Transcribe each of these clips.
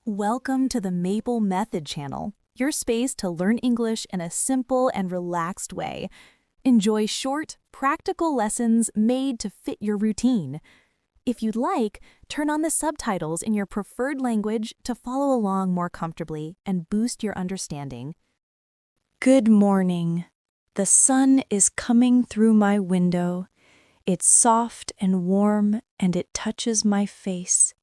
Welcome to the Maple Method channel, your space to learn English in a simple and relaxed way. Enjoy short, practical lessons made to fit your routine. If you'd like, turn on the subtitles in your preferred language to follow along more comfortably and boost your understanding. Good morning. The sun is coming through my window. It's soft and warm, and it touches my face.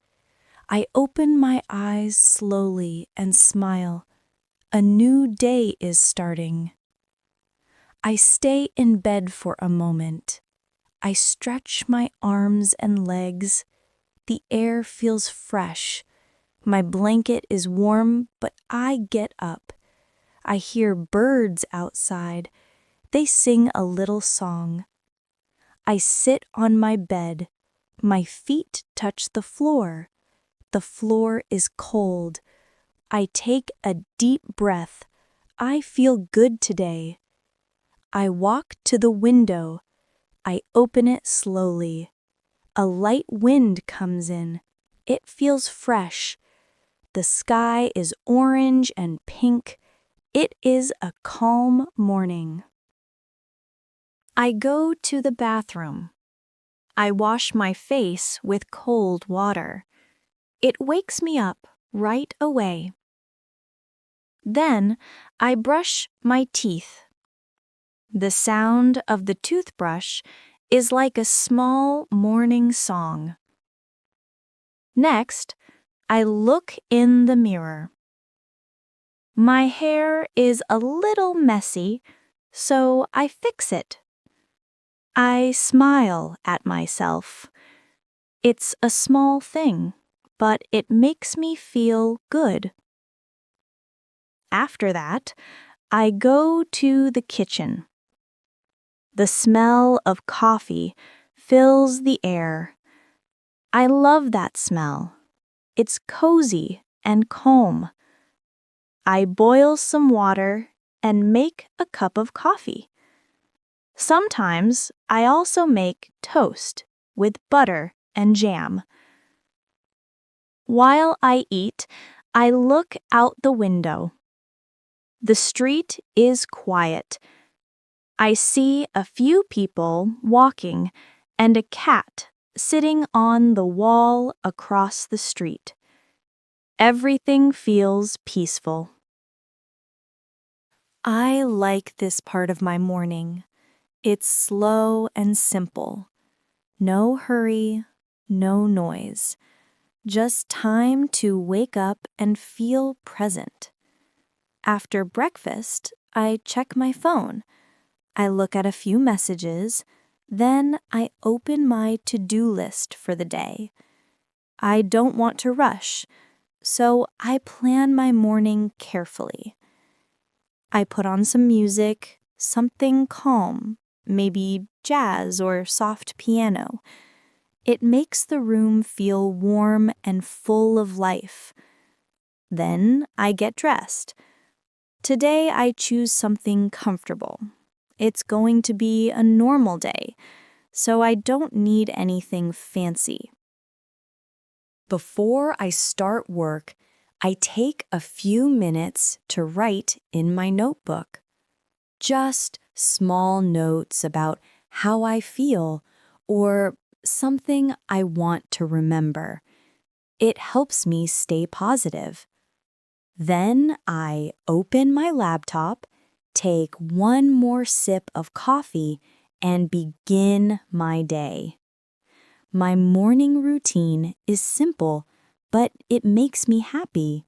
I open my eyes slowly and smile. A new day is starting. I stay in bed for a moment. I stretch my arms and legs. The air feels fresh. My blanket is warm, but I get up. I hear birds outside. They sing a little song. I sit on my bed. My feet touch the floor. The floor is cold. I take a deep breath. I feel good today. I walk to the window. I open it slowly. A light wind comes in. It feels fresh. The sky is orange and pink. It is a calm morning. I go to the bathroom. I wash my face with cold water. It wakes me up right away. Then I brush my teeth. The sound of the toothbrush is like a small morning song. Next, I look in the mirror. My hair is a little messy, so I fix it. I smile at myself. It's a small thing, but it makes me feel good. After that, I go to the kitchen. The smell of coffee fills the air. I love that smell. It's cozy and calm. I boil some water and make a cup of coffee. Sometimes I also make toast with butter and jam. While I eat, I look out the window. The street is quiet. I see a few people walking and a cat sitting on the wall across the street. Everything feels peaceful. I like this part of my morning. It's slow and simple. No hurry, no noise. Just time to wake up and feel present. After breakfast, I check my phone. I look at a few messages, then I open my to-do list for the day. I don't want to rush, so I plan my morning carefully. I put on some music, something calm, maybe jazz or soft piano. It makes the room feel warm and full of life. Then I get dressed. Today I choose something comfortable. It's going to be a normal day, so I don't need anything fancy. Before I start work, I take a few minutes to write in my notebook. Just small notes about how I feel or something I want to remember. It helps me stay positive. Then I open my laptop, take one more sip of coffee, and begin my day. My morning routine is simple, but it makes me happy.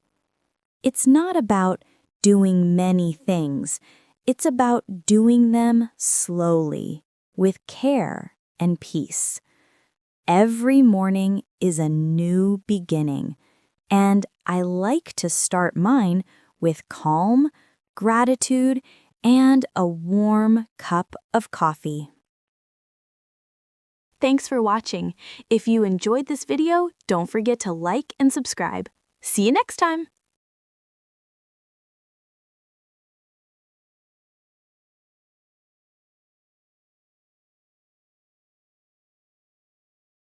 It's not about doing many things. It's about doing them slowly, with care and peace. Every morning is a new beginning, and I like to start mine with calm, gratitude, and a warm cup of coffee. Thanks for watching. If you enjoyed this video, don't forget to like and subscribe. See you next time!